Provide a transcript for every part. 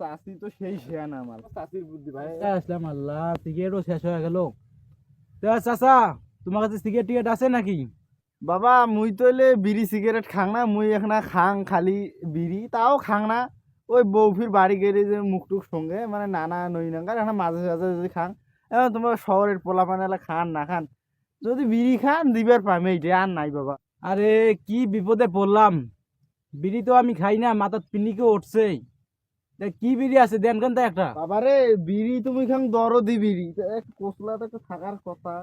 চাষি তো সেই শেয়ান আমার চাষির বুদ্ধি ভাই। আসলাম আল্লাহ, সিগারেটও শেষ হয়ে গেল। চাচা, তোমার কাছে সিগারেট টিকেট আছে নাকি? বাবা মুই তো এলে বিড়ি সিগারেট খাং না, মুই এখন খাং খালি বিড়ি, তাও খাং না। ওই বউফির বাড়ি গেলে যে মুখটুক সঙ্গে মানে নানা নই নাঙ্গার এখন মাঝে মাঝে যদি খাং। এখন তোমার শহরের পোলা পানে খান না খান, যদি বিড়ি খান দিবার পামে এইটা আর নাই বাবা। আরে কি বিপদে পড়লাম, বিড়ি তো আমি খাই না, মাথার পিনিকে উঠছে। তা কি বিড়ি আছে দেন কেন তা একটা। বাবারে বিড়ি তুমি খাং দরদি বিড়ি, কোসলা তো একটা থাকার কথা।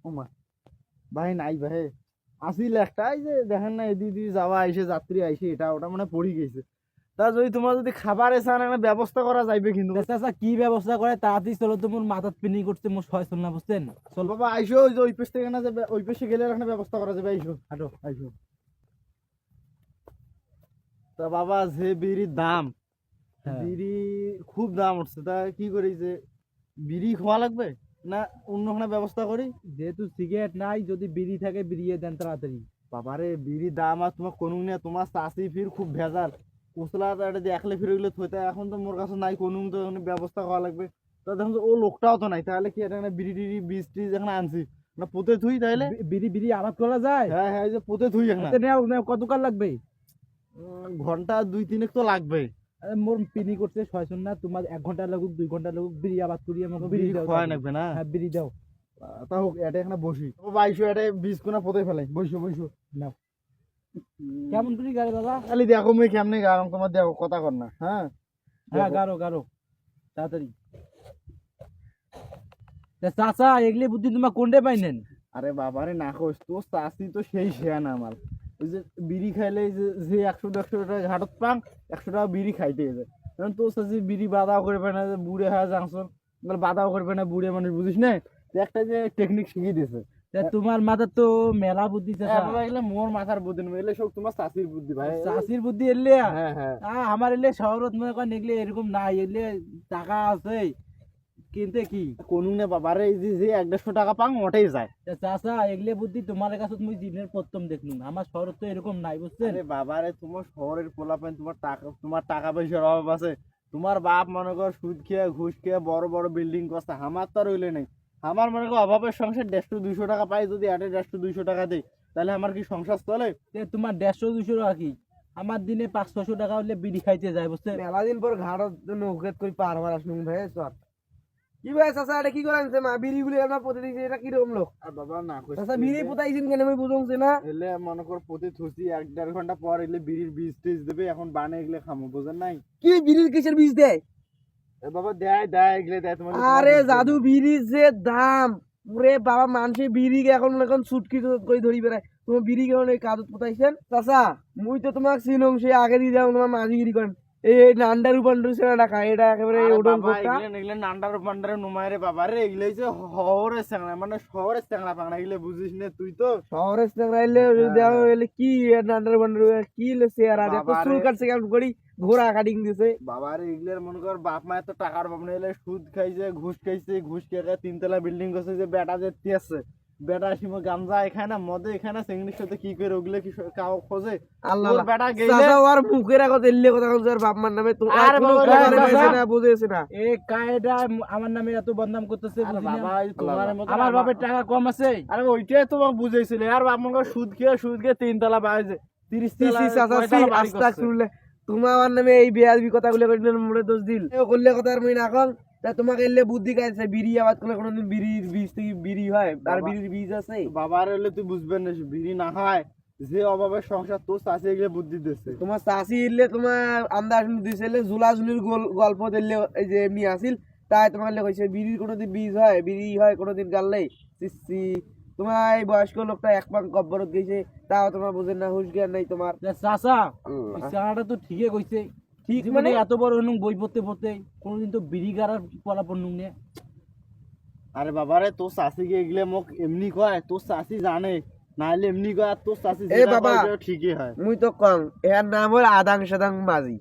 ওমা ভাই নাই ভাই, আসিল একটা এই যে দেখেন না এদিকে যাওয়া আইসে যাত্রী আইসে এটা ওটা মানে পড়ে গেছে। তা যদি তোমার যদি খাবারে চান একটা ব্যবস্থা করা যাইবে কিন্তু। চাচা কি ব্যবস্থা করে তাড়াতাড়ি চলো, তো মোর মাথার পিনি করছে, মোর সয় চল না বুঝছেন। চল বাবা আইসো, ওই যে ওই পেশ থেকে না যাবে, ওই পেশে গেলে একটা ব্যবস্থা করা যাবে। আইসো হাঁটো। আইসো। তা বাবা যে বিড়ির দাম, হ্যাঁ। বিড়ি খুব দাম উঠছে, তা কি করি যে বিড়ি খাওয়া লাগবে না অন্য কোনো ব্যবস্থা করি? যেহেতু সিগারেট নাই, যদি বিড়ি থাকে বিড়িয়ে দেন তাড়াতাড়ি। বাবারে বিড়ি দাম আর তোমার কোনো না, তোমার চাষি ফির খুব ভেজাল কুসলা দিয়ে একলে ফিরে গেলে থইতে, এখন তো মোর কাছে নাই কোনো, তো এখন ব্যবস্থা করা লাগবে। তা দেখুন ও লোকটাও তো নাই, তাহলে কি এটা বিড়ি টিড়ি বীজ টিজ এখন আনছি না পোতে থুই তাইলে। বিড়ি বিড়ি আবাদ করা যায়? হ্যাঁ হ্যাঁ এই যে পোতে থুই এখন। আচ্ছা, নেও নেও, কত কাল লাগবে? ঘন্টা 2-3 তো লাগবে। আরে মোর পিনি করছে ছয় শূন্য না, তোমার 1 ঘন্টা লাগুক 2 ঘন্টা লাগুক, বিড়ি আবাদ করি আমাকে বিড়ি বিড়ি দাও খাওয়া তাড়াতাড়ি। লাগবে না? হ্যাঁ বিড়ি দাও। তা হোক এটা এখানে বসি, ও বাইশো এটা বীজ কোনা পোতে ফেলাই, বসো বসো। নাও। কেমন করে গাড়ি দাদা? খালি দেখো মুই কেমনে গারম, তোমার দেখো কথা কর না। হ্যাঁ হ্যাঁ গারো গারো তাড়াতাড়ি। তা চাচা এগুলি বুদ্ধি তোমার কোনটা পাইনেন? আরে বাবারে না কোস, তো চাষি তো সেই শেয়ান আমার। ওই যে বিড়ি খাইলে যে 100-150 টাকা ঘাটত পাং, 100 টাকা বিড়ি খাইতে যায়। কারণ তো চাষি বিড়ি বাদাও করবে না, যে বুড়ে হয়ে যাংশন বাদাও করবে না, বুড়ে মানুষ বুঝিস না, তো একটা যে টেকনিক শিখিয়ে দিয়েছে। তা তোমার মাথার তো মেলা বুদ্ধি চাচা। বাবা এগুলো মোর মাথার বুদ্ধি নয়, এগুলো সব তোমার চাষির বুদ্ধি ভাই। চাষির বুদ্ধি এলে। হ্যাঁ হ্যাঁ আমার এলে শহরত মনে করেন এগুলি এরকম নাই, এগুলি টাকা আছে কিনতে কি কোন না বাবারে, এই যে 150 টাকা পাং ওটাই যায়। তা চাচা এগুলি বুদ্ধি তোমার কাছে তুমি দিনের প্রথম দেখলুম, আমার শহরত তো এরকম নাই বুঝছেন। আরে বাবারে তোমার শহরের পোলাপান, তোমার টাকা পয়সার অভাব আছে। তোমার বাপ মনে কর সুদ খেয়ে ঘুষ খেয়ে বড় বড় বিল্ডিং করছে, আমার তো আর হইলে নেই। আমার মনে কর অভাবের সংসার 150-200 টাকা পাই, যদি 150-200 টাকা দেই তাহলে আমার কি সংসার চলে? তোমার 150-200 টাকা কি, আমার দিনে 500-600 টাকা হলে বিড়ি খাইতে যায় বুঝছেন। মেলা দিন পর ঘাড়ত নৌকেত করে পার হওয়ার আসলুম ভাই চল। কি ভাই চাচা এটা কি করেন মা বিড়ি গুলি আপনার প্রতি দিন এটা কিরকম লোক? আর বাবা না কইস, চাচা বিড়ি পোতাইছেন কেন আমি বুঝছি না। এলে মনে কর প্রতি থুসি 1-1.5 ঘন্টা পর এলে বিড়ির বীজ টিজ দেবে, এখন বানে এগুলো খামো, বুঝেন নাই? কি বিড়ির কিসের বীজ দেয়? এ বাবা দেয় দেয় এগুলো দেয় তোমার। আরে জাদু বিড়ির যে দাম, ওরে বাবা মানুষে বিড়ি এখন এখন ছুটকি করে ধরি বেড়ায়, তোমার বিড়ি কেমন এই কাদত পোতাইছেন? চাচা মুই তো তোমাকে চিনং, সে আগে দিয়ে যাও তোমার মাঝিগিরি করেন। এই নান্ডা রূপান্তর সেনা টাকা এটা একেবারে ওডন কোটা। এগুলো নান্ডার পান্ডারে নুমায় বাবারে, এগুলো যে শহরের চ্যাংড়া, মানে শহরের চ্যাংড়া পাংড়া, এগুলো বুঝিস না তুই তো। শহরের রাইলে দেওয়া হইলে কি নান্ডার বান্ডার কি লেছে আর আজ এত চুল কাটছে কেমন করি, ঘোড়া কাটিং দিছে। বাবারে এগুলোর মনে কর বাপ মায়ের তো টাকার অভাব নেই, এলে সুদ খাইছে ঘুষ খাইছে, ঘুষ খেয়ে 3 তলা বিল্ডিং করছে, যে বেটা যে আছে বেটা সিমো গাঞ্জা এখানে না, মদে এখানে না, ইংলিশ সাথে কি করে ওগুলো কি কাউ খোঁজে? আল্লাহ ওর বেটা গেলে চাচা ওর মুখের আগত এলে কথা কইছে আর বাপ মার নামে তো আর আরে কোনো বাবা, কথা চাচা। নেছে না বুঝেছে না। এই কায়দা আমার নামে এত বদনাম করতেছে আরে বুঝি না? বাবা এই তোমার মতো আমার বাপের টাকা কম আছে। আরে ওইটাই তোমাকে বুঝাইছিল, আর বাপ মনে কর সুদ খেয়ে 3 তলা বাড়িছে, 30 সি তলা সি চাচা সি 9 তলা বাড়ি আস্তা করছে। শুনলে তোমার আমার নামে এই বেয়াদবি কথাগুলো কইলে মোরে দোষ দিল। এ করলে কথা আর মই না কম। তা তোমাকে এলে বুদ্ধি কাইছে বিড়ি আবাদ করলে কোনোদিন বিড়ির বীজ থেকে বিড়ি হয় আর বাবা। বিড়ির বীজ আছে। বাবার হলে তুই বুঝবেন না, বিড়ি না খায় যে অভাবের সংসার, তোর চাষি এগুলো বুদ্ধি দিচ্ছে। তোমার চাষি এলে তোমার আন্দাজ দিছিলে ঝুলাঝুলির গল্প দিলে এই যে এমনি আসিল, তাই তোমার কইছে বিড়ির কোনোদিন বীজ হয়, বিড়ি হয় কোনোদিন গাললে সিসি। তোমার এই বয়স্ক লোকটা এক পাক কব্বরত গেছে, তাও তোমার বুঝেন না, হুঁশ জ্ঞান নাই তোমার। তা চাচা এই চাচাটা তো ঠিকই কইছে, ঠিক জীবনে মানে এত বড় হনুম বই পড়তে পড়তে কোনোদিন তো বিড়ি গাড়ার পলাপন নুম নে। আরে বাবারে তোর চাষিকে এগুলো মোক এমনি কয়, তোর চাষি জানে নাহলে এমনি কয়, আর তোর চাষি এ বাবা। ঠিকই হয়। মুই তো কম এর নাম হল আদাং সাদাং মাঝি,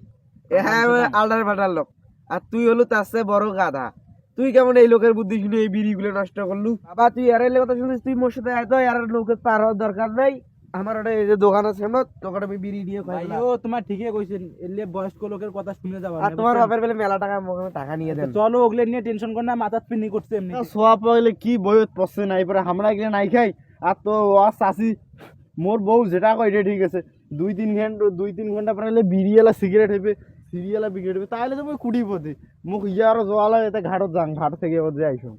এ হ্যাঁ আল্লার ফাটার লোক, আর তুই হলো তার চেয়ে বড় গাধা। তুই কেমন এই লোকের বুদ্ধি শুনে এই বিড়িগুলো নষ্ট করলু? বাবা তুই এর কথা শুনিস, তুই মোর সাথে এত আর নৌকে পার হওয়ার দরকার নাই। আমার ওটা এই যে দোকান আছে আমার দোকানে আমি বিড়ি নিয়ে খাই ভাইও তোমার ঠিকই কইছেন, এলে বয়স্ক লোকের কথা শুনে যাবা আর তোমার বাপের বেলে মেলা টাকা মুখে টাকা নিয়ে দেন চলো ওগুলো নিয়ে টেনশন কর না, মাথাত পিনি করছে এমনি। সোয়া পাইলে কি বইত পড়ছে নাই পরে আমরা এগুলো নাই খাই। আর তো ওয়া চাষি মোর বউ যেটা কয় এটা ঠিক আছে, 2-3 ঘন্টা পরে হলে বিড়িওয়ালা সিগারেট হেবে, সিরিয়ালা বিগাড়বে, তাহলে তো মই কুড়ি পথে মোক ইয়ারও জোয়ালা এতে ঘাটত যাং, ঘাট থেকে ওর যে আইসো।